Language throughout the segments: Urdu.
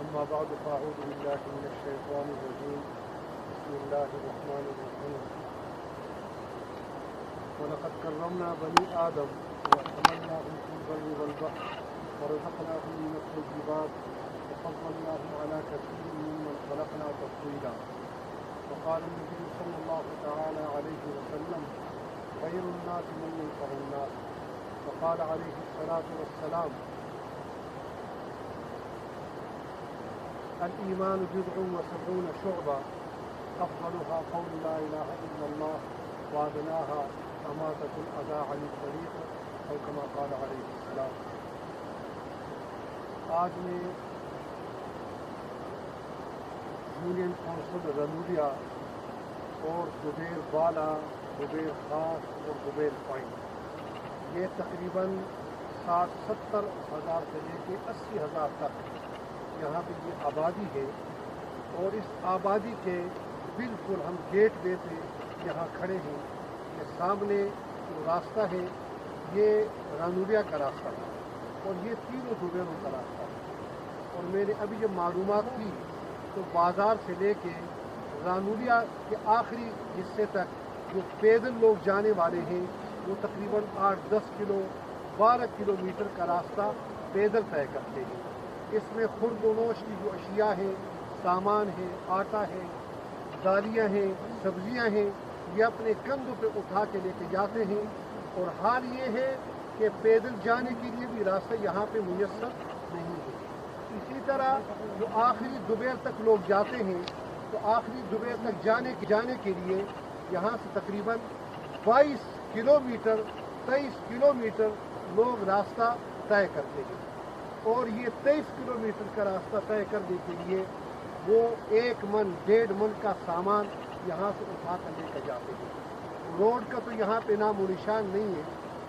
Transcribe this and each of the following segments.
أما بعد فأعوذ بالله من الشيطان الرجيم بسم الله الرحمن الرحيم ولقد كرمنا بني آدم وحملناهم في البر والبحر ورزقناهم من الطيبات وفضلناهم على كثير ممن خلقنا تفضيلا. وقال النبي صلى الله تعالى عليه وسلم خير الناس من ينفع الناس. وقال عليه الصلاة والسلام الإيمان 70 شعبة أفضلها قول لا إله إلا الله وأدناها أماتة الأذى عن الطريق أو كما قال عليه السلام. آج میں یونین کونسل رنوریا اور دبیر بالا، دبیر خاص اور دبیر پوائنٹ، یہ تقریباً 60-70 ہزار سے لے کے 80 ہزار تک یہاں پہ یہ آبادی ہے. اور اس آبادی کے بالکل ہم گیٹ وے پہ یہاں کھڑے ہیں. یہ سامنے جو راستہ ہے یہ رانوریا کا راستہ ہے اور یہ تینوں دوبیروں کا راستہ ہے. اور میں نے ابھی جب معلومات کی تو بازار سے لے کے رانوریا کے آخری حصے تک جو پیدل لوگ جانے والے ہیں وہ تقریباً 8-10 کلو 12 کلومیٹر کا راستہ پیدل طے کرتے ہیں. اس میں خرد و نوش کی جو اشیاء ہیں، سامان ہے، آٹا ہے، دالیاں ہیں، سبزیاں ہیں، یہ اپنے کندھوں پہ اٹھا کے لے کے جاتے ہیں. اور حال یہ ہے کہ پیدل جانے کے لیے بھی راستہ یہاں پہ میسر نہیں ہے. اسی طرح جو آخری دوبیر تک لوگ جاتے ہیں تو آخری دوبیر تک جانے کے لیے یہاں سے تقریباً 22 کلومیٹر 23 کلومیٹر لوگ راستہ طے کرتے ہیں. اور یہ 23 کلومیٹر کا راستہ طے کرنے کے لیے وہ 1 من 1.5 من کا سامان یہاں سے اٹھا کر لے کر جاتے ہیں. روڈ کا تو یہاں پہ نام و نشان نہیں ہے،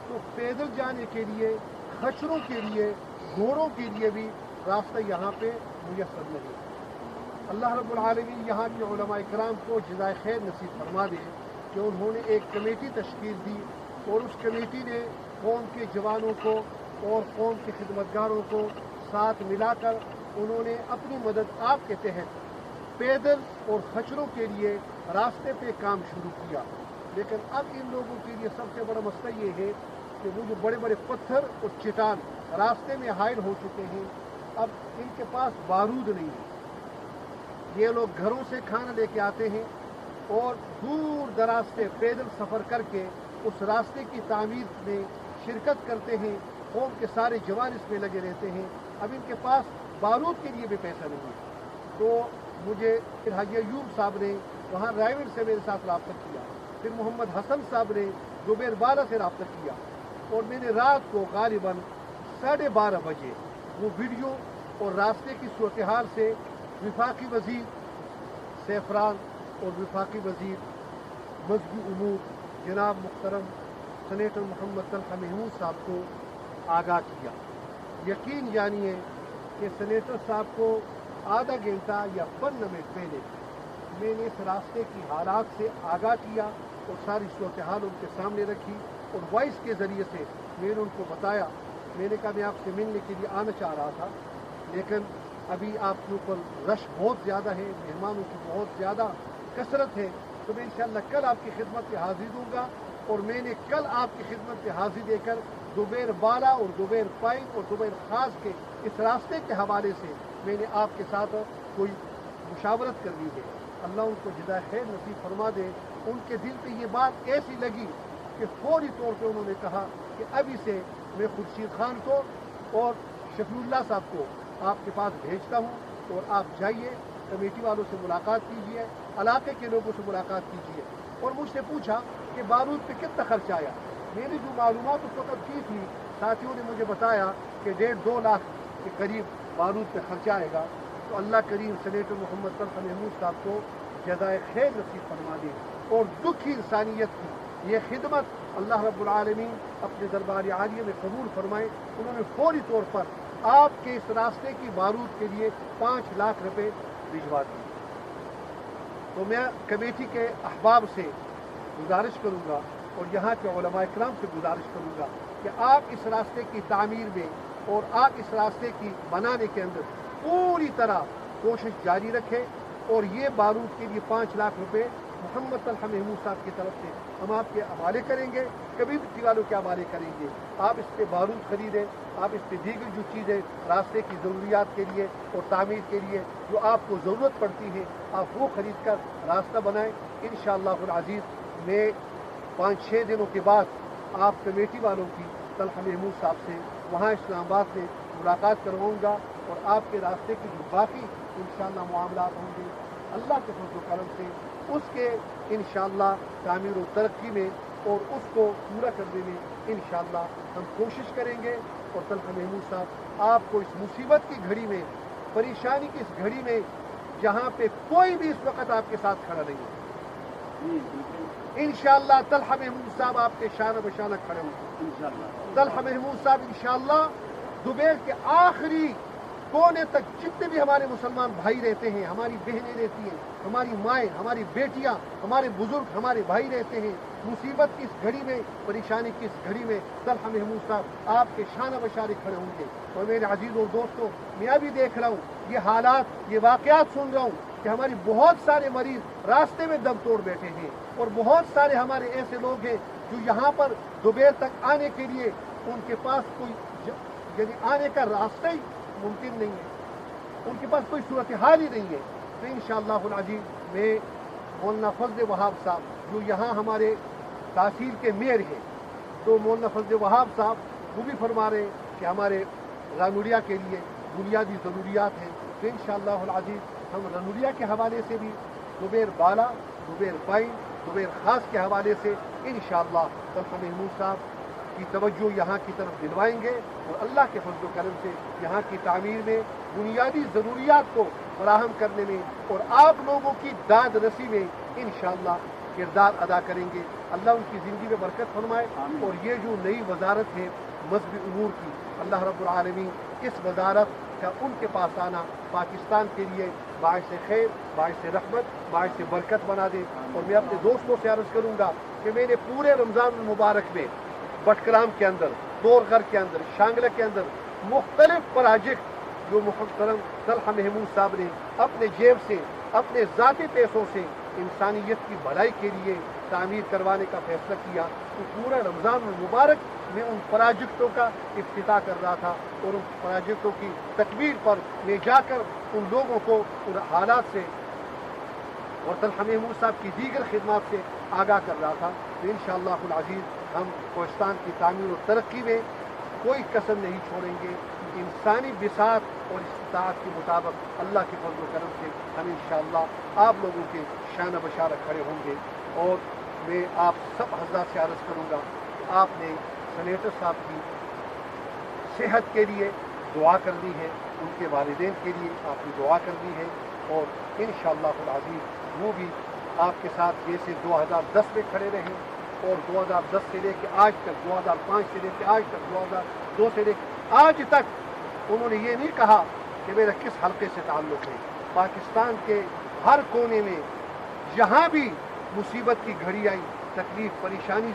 تو پیدل جانے کے لیے، خچروں کے لیے، گھوڑوں کے لیے بھی راستہ یہاں پہ میسر نہیں ہے. اللہ رب العالمین یہاں کے علماء کرام کو جزائے خیر نصیب فرما دے کہ انہوں نے ایک کمیٹی تشکیل دی اور اس کمیٹی نے قوم کے جوانوں کو اور قوم کے خدمتگاروں کو ساتھ ملا کر انہوں نے اپنی مدد آپ کے تحت پیدل اور خچروں کے لیے راستے پہ کام شروع کیا. لیکن اب ان لوگوں کے لیے سب سے بڑا مسئلہ یہ ہے کہ وہ جو بڑے بڑے پتھر اور چٹان راستے میں حائل ہو چکے ہیں، اب ان کے پاس بارود نہیں ہے. یہ لوگ گھروں سے کھانا لے کے آتے ہیں اور دور دراز سے پیدل سفر کر کے اس راستے کی تعمیر میں شرکت کرتے ہیں. قوم کے سارے جوان اس میں لگے رہتے ہیں. اب ان کے پاس بارود کے لیے بھی پیسہ نہیں ہے. تو مجھے پھر حاجی ایوب صاحب نے وہاں رائے سے میرے ساتھ رابطہ کیا، پھر محمد حسن صاحب نے زبیر بالا سے رابطہ کیا، اور میں نے رات کو غالباً 12:30 بجے وہ ویڈیو اور راستے کی صورتحال سے وفاقی وزیر سیفران اور وفاقی وزیر مذہبی امور جناب محترم سینیٹر محمد طلحہ محمود صاحب کو آگاہ کیا. یقین جانیے کہ سینیٹر صاحب کو آدھا گھنٹہ یا 15 منٹ پہلے میں نے اس راستے کی حالات سے آگاہ کیا اور ساری صورتحال ان کے سامنے رکھی اور وائس کے ذریعے سے میں نے ان کو بتایا. میں نے کہا میں آپ سے ملنے کے لیے آنا چاہ رہا تھا، لیکن ابھی آپ کے اوپر رش بہت زیادہ ہے، مہمانوں کی بہت زیادہ کثرت ہے، تو میں انشاءاللہ کل آپ کی خدمت پہ حاضر ہوں گا. اور میں نے کل آپ کی خدمت پہ حاضری دے کر زبیر بالا اور زبیر پائن اور زبیر خاص کے اس راستے کے حوالے سے میں نے آپ کے ساتھ کوئی مشاورت کر لی ہے. اللہ ان کو جزائے خیر نصیب فرما دے. ان کے دل پہ یہ بات ایسی لگی کہ فوری طور پہ انہوں نے کہا کہ ابھی سے میں خورشید خان کو اور شفیع اللہ صاحب کو آپ کے پاس بھیجتا ہوں اور آپ جائیے کمیٹی والوں سے ملاقات کیجیے، علاقے کے لوگوں سے ملاقات کیجیے. اور مجھ سے پوچھا کہ بارود پہ کتنا خرچ آیا. میں نے جو معلومات اس وقت کی تھی، ساتھیوں نے مجھے بتایا کہ 1.5-2 لاکھ کے قریب بارود پہ خرچ آئے گا. تو اللہ کریم سینیٹر محمد طلحہ محمود صاحب کو جزائے خیر نصیب فرما دے اور دکھی انسانیت کی یہ خدمت اللہ رب العالمین اپنے دربار عالیہ میں قبول فرمائے. انہوں نے فوری طور پر آپ کے اس راستے کی بارود کے لیے 5 لاکھ روپے بھجوا دیے. تو میں کمیٹی کے احباب سے گزارش کروں گا اور یہاں کے علماء کرام سے گزارش کروں گا کہ آپ اس راستے کی تعمیر میں اور آپ اس راستے کی بنانے کے اندر پوری طرح کوشش جاری رکھیں. اور یہ بارود کے لیے 5 لاکھ روپے محمد طلحہ محمود صاحب کی طرف سے ہم آپ کے حوالے کریں گے، کمیٹی والوں کے حوالے کریں گے. آپ اس پہ بارود خریدیں، آپ اس پہ دیگر جو چیزیں راستے کی ضروریات کے لیے اور تعمیر کے لیے جو آپ کو ضرورت پڑتی ہے آپ وہ خرید کر راستہ بنائیں. انشاءاللہ العزیز میں 5-6 دنوں کے بعد آپ کمیٹی والوں کی طلحہ محمود صاحب سے وہاں اسلام آباد میں ملاقات کرواؤں گا اور آپ کے راستے کی جو باقی انشاءاللہ معاملات ہوں گے اللہ کے فضل و کرم سے اس کے انشاءاللہ تعمیر و ترقی میں اور اس کو پورا کرنے میں انشاءاللہ ہم کوشش کریں گے. اور طلحہ محمود صاحب آپ کو اس مصیبت کی گھڑی میں، پریشانی کی اس گھڑی میں جہاں پہ کوئی بھی اس وقت آپ کے ساتھ کھڑا نہیں ہے، انشاءاللہ طلحہ محمود صاحب آپ کے شانہ بشانہ کھڑے ہوں گے. طلحہ محمود صاحب انشاءاللہ دوبیر کے آخری کونے تک جتنے بھی ہمارے مسلمان بھائی رہتے ہیں، ہماری بہنیں رہتی ہیں، ہماری مائیں، ہماری بیٹیاں، ہمارے بزرگ، ہمارے بھائی رہتے ہیں، مصیبت کی اس گھڑی میں، پریشانی کی اس گھڑی میں طلحہ محمود صاحب آپ کے شانہ بشانے کھڑے ہوں گے. اور میرے عزیزوں دوستوں، میں ابھی دیکھ رہا ہوں یہ حالات، یہ واقعات سن رہا ہوں کہ ہماری بہت سارے مریض راستے میں دم توڑ بیٹھے ہیں اور بہت سارے ہمارے ایسے لوگ ہیں جو یہاں پر دوبیر تک آنے کے لیے ان کے پاس کوئی یعنی آنے کا راستہ ہی ممکن نہیں ہے، ان کے پاس کوئی صورتحال ہی نہیں ہے. تو انشاءاللہ العزیز میں مولانا فضل وہاب صاحب جو یہاں ہمارے تحصیل کے میئر ہیں، تو مولانا فضل وہاب صاحب وہ بھی فرما رہے ہیں کہ ہمارے رانوڑیا کے لیے بنیادی ضروریات ہیں. تو انشاءاللہ العزیز ہم رانوڑیا کے حوالے سے بھی زبیر بالا، زبیر پائن، زبیر خاص کے حوالے سے انشاءاللہ طلحہ محمود صاحب کی توجہ یہاں کی طرف دلوائیں گے اور اللہ کے فضل و کرم سے یہاں کی تعمیر میں بنیادی ضروریات کو فراہم کرنے میں اور آپ لوگوں کی داد رسی میں انشاءاللہ کردار ادا کریں گے. اللہ ان کی زندگی میں برکت فرمائے. اور یہ جو نئی وزارت ہے مذہبی امور کی، اللہ رب العالمین اس وزارت کا ان کے پاس آنا پاکستان کے لیے باعث خیر، باعث رحمت، باعث برکت بنا دے. اور میں اپنے دوستوں سے عرض کروں گا کہ میں نے پورے رمضان المبارک میں بٹکرام کے اندر، دورغر کے اندر، شانگلہ کے اندر مختلف پروجیکٹ جو محترم طلحہ محمود صاحب نے اپنے جیب سے، اپنے ذاتی پیسوں سے انسانیت کی بھلائی کے لیے تعمیر کروانے کا فیصلہ کیا. تو پورا رمضان المبارک میں ان پروجیکٹوں کا افتتاح کر رہا تھا اور ان پروجیکٹوں کی تکمیل پر میں جا کر ان لوگوں کو ان حالات سے اور طلحہ محمود صاحب کی دیگر خدمات سے آگاہ کر رہا تھا. تو انشاءاللہ العزیز ہم کوہستان کی تعمیر و ترقی میں کوئی کسر نہیں چھوڑیں گے. انسانی بساط اور استطاعت کے مطابق اللہ کے فضل و کرم سے ہم انشاءاللہ آپ لوگوں کے شان بشارہ کھڑے ہوں گے. اور میں آپ سب حضرات سے عرض کروں گا کہ آپ نے سینیٹر صاحب کی صحت کے لیے دعا کرنی ہے، ان کے والدین کے لیے آپ نے دعا کرنی ہے. اور انشاءاللہ العزیز وہ بھی آپ کے ساتھ جیسے 2010 میں کھڑے رہے اور 2010 سے لے کے آج تک، 2005 سے لے کے آج تک، 2002 سے لے کے آج تک انہوں نے یہ نہیں کہا کہ میرا کس حلقے سے تعلق ہے. پاکستان کے ہر کونے میں جہاں بھی مصیبت کی گھڑی آئی، تکلیف پریشانی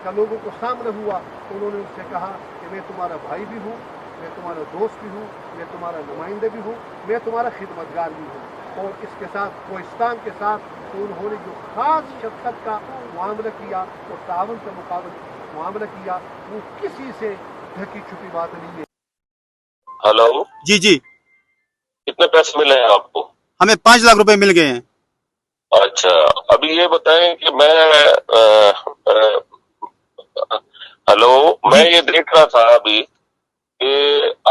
کا لوگوں کو سامنا ہوا، انہوں نے ان سے کہا کہ میں تمہارا بھائی بھی ہوں، میں تمہارا دوست بھی ہوں، میں تمہارا نمائندہ بھی ہوں، میں تمہارا خدمتگار بھی ہوں. اور اس کے ساتھ کوہستان کے ساتھ انہوں نے جو خاص شفقت کا معاملہ کیا اور تعاون کا معاملہ کیا وہ کسی سے ڈھکی چھپی بات نہیں ہے. ہلو جی جی، کتنے پیسے ملے ہیں آپ کو؟ ہمیں 5 لاکھ روپے مل گئے ہیں. اچھا، ابھی یہ بتائیں کہ میں میں یہ دیکھ رہا تھا ابھی کہ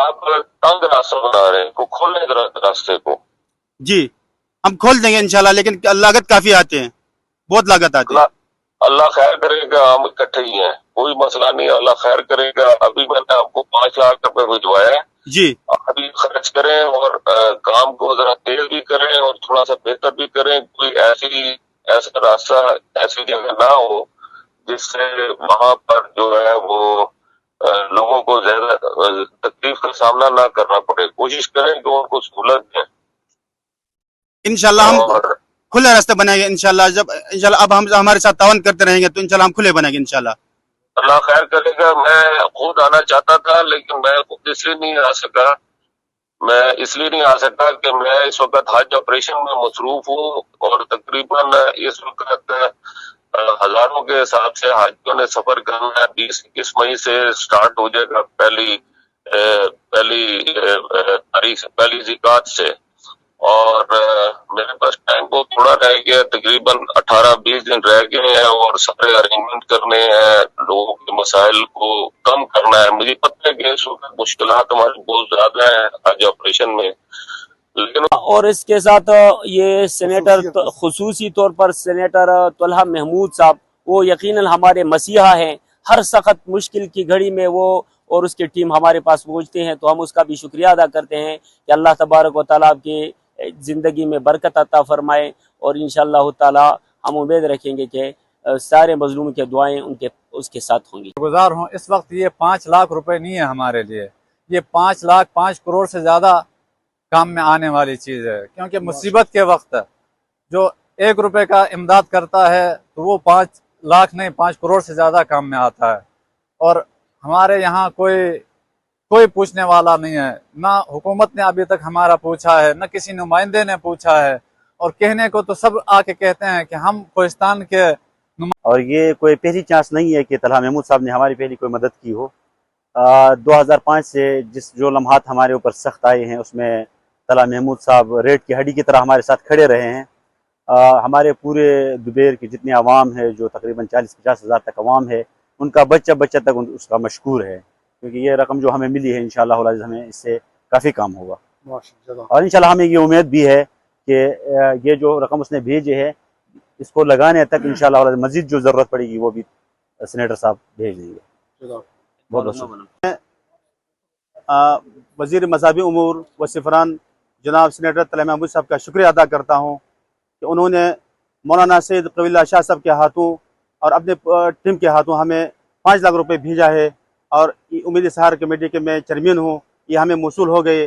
آپ تنگ راستہ بنا رہے ہیں، کو کھولیں راستے کو. جی ہم کھول دیں گے انشاءاللہ، لیکن لاگت کافی آتے ہیں، بہت لاگت آتے ہیں. اللہ خیر کرے گا، ہم اکٹھے ہی ہیں، کوئی مسئلہ نہیں، اللہ خیر کرے گا. ابھی میں نے آپ کو 5 لاکھ روپے بھجوایا ہے، جی ابھی خرچ کریں اور کام کو ذرا تیز بھی کریں اور تھوڑا سا بہتر بھی کریں. کوئی ایسا راستہ، ایسی جگہ نہ ہو جس سے وہاں پر جو ہے وہ لوگوں کو زیادہ تکلیف کا سامنا نہ کرنا پڑے. کوشش کریں کہ ان کو سہولت دیں. انشاءاللہ ہم اور کھلے راستے بنائیں گے انشاءاللہ. جب انشاءاللہ اب ہم ہمارے ساتھ تعاون کرتے رہیں گے تو انشاءاللہ ہم کھلے بنائیں گے انشاءاللہ. اللہ خیر کرے گا. میں خود آنا چاہتا تھا لیکن میں اس لیے نہیں آ سکا. کہ میں اس وقت حج آپریشن میں مصروف ہوں اور تقریباً اس وقت ہزاروں کے حساب سے حاجیوں نے سفر کرنا ہے. 20-21 مئی سے سٹارٹ ہو جائے گا پہلی ذکات سے. اور میرے پاس ٹائم بہت تھوڑا رہ گیا، تقریباً 18-20 دن رہ گئے ہیں اور سارے ارینجمنٹ کرنے ہیں، لوگوں کے مسائل کو کم کرنا ہے. مجھے پتہ ہے کہ اس وقت مشکلات ہماری بہت زیادہ ہیں حج آپریشن میں، لیکن اور اس کے ساتھ یہ سینیٹر خصوصی طور پر سینیٹر طلحہ محمود صاحب، وہ یقیناً ہمارے مسیحا ہیں. ہر سخت مشکل کی گھڑی میں وہ اور اس کی ٹیم ہمارے پاس پہنچتے ہیں، تو ہم اس کا بھی شکریہ ادا کرتے ہیں کہ اللہ تبارک و تعالیٰ آپ کی زندگی میں برکت عطا فرمائے. اور انشاءاللہ تعالیٰ ہم امید رکھیں گے کہ سارے مظلوم کے دعائیں اس کے ساتھ ہوں گی. گزار ہوں. اس وقت یہ 5 لاکھ روپے نہیں ہے ہمارے لیے، یہ 5 کروڑ سے زیادہ کام میں آنے والی چیز ہے. کیونکہ مصیبت کے وقت جو 1 روپے کا امداد کرتا ہے تو وہ 5 لاکھ نہیں 5 کروڑ سے زیادہ کام میں آتا ہے. اور ہمارے یہاں کوئی پوچھنے والا نہیں ہے، نہ حکومت نے ابھی تک ہمارا پوچھا ہے، نہ کسی نمائندے نے پوچھا ہے. اور کہنے کو تو سب آ کے کہتے ہیں کہ ہم کوہستان کے اور یہ کوئی پہلی چانس نہیں ہے کہ طلحہ محمود صاحب نے ہماری پہلی کوئی مدد کی ہو. 2005 سے جو لمحات ہمارے اوپر سخت آئے ہیں اس میں طلحہ محمود صاحب ریڑھ کی ہڈی کی طرح ہمارے ساتھ کھڑے رہے ہیں. ہمارے پورے دوبیر کی جتنی عوام ہے، جو تقریباً 40-50 ہزار تک عوام ہے، ان کا بچہ تک اس کا مشکور ہے. کیونکہ یہ رقم جو ہمیں ملی ہے انشاءاللہ العزیز ہمیں اس سے کافی کام ہوگا. اور انشاءاللہ ہمیں یہ امید بھی ہے کہ یہ جو رقم اس نے بھیجی ہے اس کو لگانے تک انشاءاللہ العزیز مزید جو ضرورت پڑے گی وہ بھی سینیٹر صاحب بھیج دیں گے. بہت شکریہ. وزیر مذہبی امور و سفران جناب سینیٹر طلحہ محمود صاحب کا شکریہ ادا کرتا ہوں کہ انہوں نے مولانا سید قوی اللہ شاہ صاحب کے ہاتھوں اور اپنے ٹیم کے ہاتھوں ہمیں 5 لاکھ روپے بھیجا ہے. اور امید سہار کمیٹی کے میں چیئرمین ہوں، یہ ہمیں موصول ہو گئے.